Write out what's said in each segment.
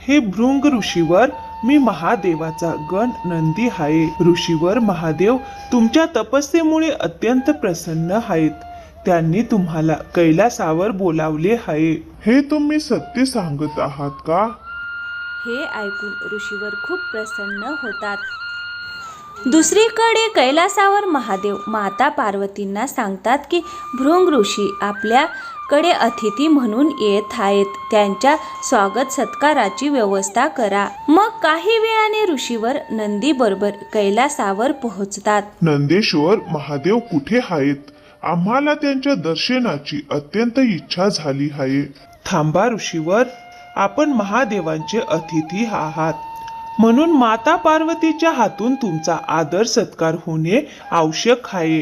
हे भृंग ऋषीवर, मी महादेवाचा गण नंदी आहे. ऋषीवर महादेव तुमच्या तपस्येमुळे अत्यंत प्रसन्न आहेत. त्यांनी तुम्हाला कैलासावर बोलावले आहे. हे तुम्ही सत्य सांगत आहात का? हे ऐकून ऋषीवर खूप प्रसन्न होतात. दुसरीकडे कैलासावर महादेव माता पार्वतींना सांगतात की भृंग ऋषी आपल्याकडे अतिथी म्हणून येत आहेत. त्यांच्या स्वागत सत्काराची व्यवस्था करा. मग काही वेळाने ऋषीवर नंदी बरोबर कैलासावर पोहोचतात. नंदेश्वर महादेव कुठे आहेत? आम्हाला त्यांच्या दर्शनाची अत्यंत इच्छा झाली आहे. थांबा ऋषीवर, आपण महादेवांचे अतिथी आहात, म्हणून माता पार्वतीच्या हातून तुमचा आदर सत्कार होणे आवश्यक आहे.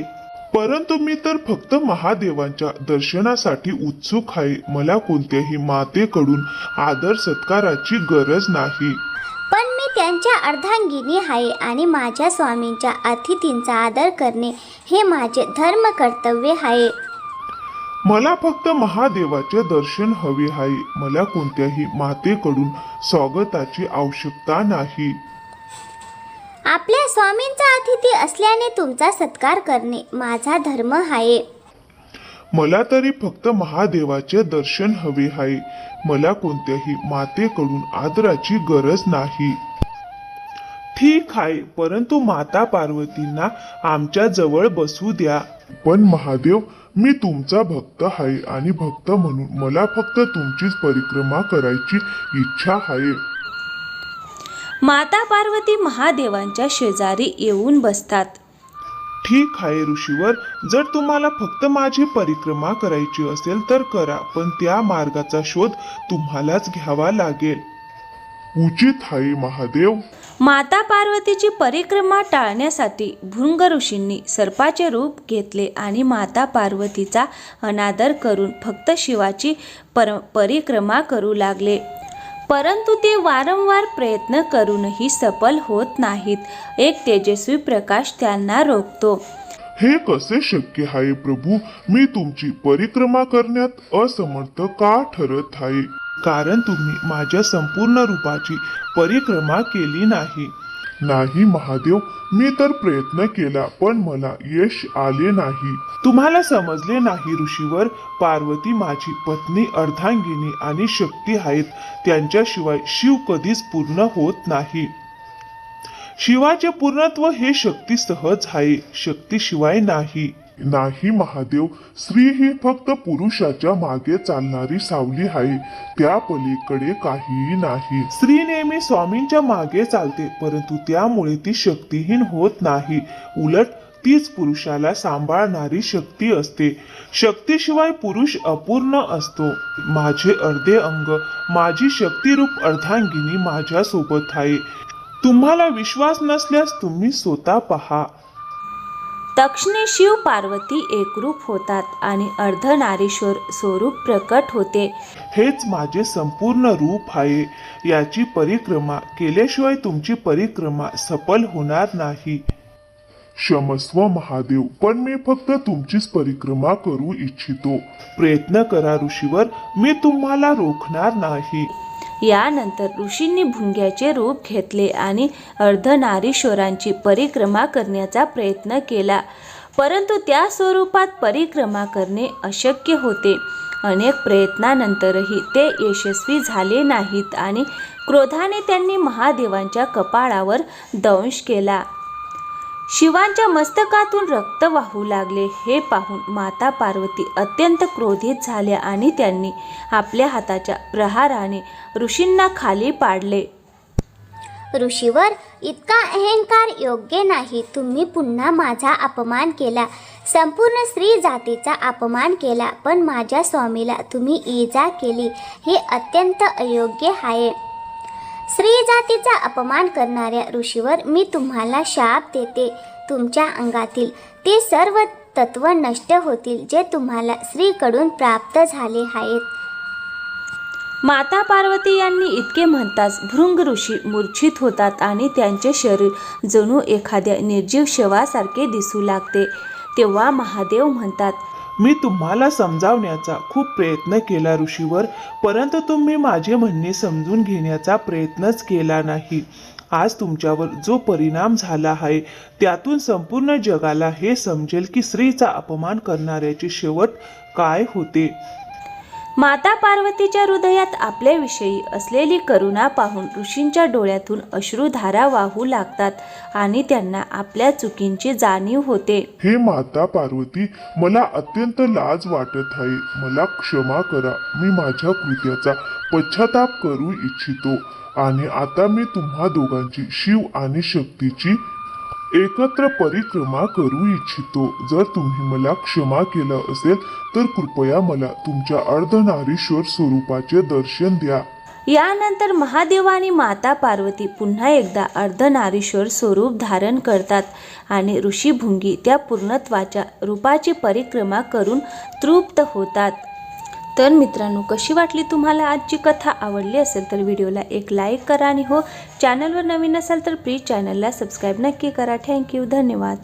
परंतु मी तर फक्त महादेवांच्या दर्शनासाठी उत्सुक आहे. मला कोणत्याही मातेकडून आदर सत्काराची गरज नाही. पण मी त्यांच्या अर्धांगिनी आहे आणि माझ्या स्वामींच्या अतिथींचा आदर करणे हे माझे धर्म कर्तव्य आहे. मला फक्त महादेवाचे दर्शन हवे आहे. मला कोणत्याही मातेकडून स्वागताची आवश्यकता नाही. आपल्या स्वामींचा अतिथी असल्याने तुमचा सत्कार करणे माझा धर्म आहे. मला तरी फक्त महादेवाचे दर्शन हवे आहे. मला कोणत्याही मातेकडून आदराची गरज नाही. ठीक आहे, परंतु माता पार्वतींना आमच्या जवळ बसू द्या. पण महादेव, मी तुमचा भक्त आहे आणि भक्त म्हणून मला फक्त तुमचीच परिक्रमा करायची इच्छा आहे. माता पार्वती महादेवांच्या शेजारी येऊन बसतात. ठीक आहे ऋषीवर, जर तुम्हाला फक्त माझी परिक्रमा करायची असेल तर करा, पण त्या मार्गाचा शोध तुम्हालाच घ्यावा लागेल. उचित आहे महादेव. माता पार्वतीची परिक्रमा टाळण्यासाठी भृंग ऋषींनी सर्पाचे रूप घेतले आणि माता पार्वतीचा अनादर करून फक्त शिवाची परिक्रमा करू लागले. परंतु ते वारंवार प्रयत्न करूनही सफल होत नाहीत. एक तेजस्वी प्रकाश त्यांना रोखतो. हे कसे शक्य आहे प्रभू? मी तुमची परिक्रमा करण्यात असमर्थ का ठरत आहे? कारण तुम्ही माझ्या संपूर्ण रूपाची परिक्रमा केली नाही. नाही महादेव, मी तर प्रयत्न केला पण मला यश आले नाही. तुम्हाला समजले नाही ऋषीवर, पार्वती माझी पत्नी, अर्धांगिनी आणि शक्ती आहेत. त्यांच्याशिवाय शिव कधीच पूर्ण होत नाही. शिवाचे पूर्णत्व हे शक्ती सहज आहे, शक्तीशिवाय नाही. नाही महादेव, स्त्री ही फक्त पुरुषाच्या मागे चालणारी सावली आहे. त्या पलीकडे काहीही नाही. स्त्री नेहमी स्वामींच्या मागे चालते, परंतु त्यामुळे ती शक्तिहीन होत नाही. उलट तीच पुरुषाला सांभाळणारी शक्ती असते. शक्तीशिवाय पुरुष अपूर्ण असतो. माझे अर्धे अंग, माझी शक्तिरूप अर्धांगिनी माझ्या सोबत आहे. तुम्हाला विश्वास नसल्यास तुम्ही स्वतः पहा. तक्षणी शिव पार्वती एकरूप होतात आणि अर्धनारीश्वर स्वरूप प्रकट होते. हेच माझे संपूर्ण रूप आहे. याची परिक्रमा केल्याशिवाय तुमची परिक्रमा सफल होणार नाही. क्षमस्व महादेव, पण मी फक्त तुमचीच परिक्रमा करू इच्छितो. प्रयत्न करा ऋषीवर, मी तुम्हाला रोखणार नाही. यानंतर ऋषींनी भुंग्याचे रूप घेतले आणि अर्धनारीश्वरांची परिक्रमा करण्याचा प्रयत्न केला. परंतु त्या स्वरूपात परिक्रमा करणे अशक्य होते. अनेक प्रयत्नानंतरही ते यशस्वी झाले नाहीत आणि क्रोधाने त्यांनी महादेवांच्या कपाळावर दंश केला. शिवांच्या मस्तकातून रक्त वाहू लागले. हे पाहून माता पार्वती अत्यंत क्रोधित झाल्या आणि त्यांनी आपल्या हाताच्या प्रहाराने ऋषींना खाली पाडले. ऋषीवर, इतका अहंकार योग्य नाही. तुम्ही पुन्हा माझा अपमान केला, संपूर्ण स्त्री जातीचा अपमान केला, पण माझ्या स्वामीला तुम्ही इजा केली. हे अत्यंत अयोग्य आहे. स्त्री जातीचा अपमान करणाऱ्या ऋषीवर, मी तुम्हाला शाप देते. तुमच्या अंगातील ते सर्व तत्व नष्ट होतील जे तुम्हाला स्त्रीकडून प्राप्त झाले आहेत. माता पार्वती यांनी इतके म्हणताच भृंग ऋषी मूर्छित होतात आणि त्यांचे शरीर जणू एखाद्या निर्जीव शवासारखे दिसू लागते. तेव्हा महादेव म्हणतात, मी तुम्हाला समजावण्याचा खूप प्रयत्न केला ऋषीवर, परंतु तुम्ही माझे म्हणणे समजून घेण्याचा प्रयत्नच केला नाही. आज तुमच्यावर जो परिणाम झाला आहे त्यातून संपूर्ण जगाला हे समजेल की स्त्रीचा अपमान करणाऱ्याचे शेवट काय होते. माता पार्वतीच्या हृदयात आपल्याविषयी असलेली करुणा पाहून ऋषींच्या डोळ्यातून अश्रुधारा वाहू लागतात आणि त्यांना आपल्या चुकींची जाणीव होते. हे माता पार्वती, मला अत्यंत लाज वाटत आहे. मला क्षमा करा. मी माझ्या कृत्याचा पश्चाताप करू इच्छितो आणि आता मी तुम्हा दोघांची शिव आणि शक्तीची एकत्र परिक्रमा करू इच्छितो. जर तुम्ही मला क्षमा केलं असेल तर कृपया मला तुमच्या अर्धनारीश्वर स्वरूपाचे दर्शन द्या. यानंतर महादेव आणि माता पार्वती पुन्हा एकदा अर्धनारीश्वर स्वरूप धारण करतात आणि ऋषीभुंगी त्या पूर्णत्वाच्या रूपाची परिक्रमा करून तृप्त होतात. तर मित्रांनो, कशी वाटली तुम्हाला आजची कथा? आवडली असेल तर व्हिडिओला एक लाईक करा आणि हो, चॅनलवर नवीन असाल तर प्लीज चॅनलला सबस्क्राईब नक्की करा. थँक्यू, धन्यवाद.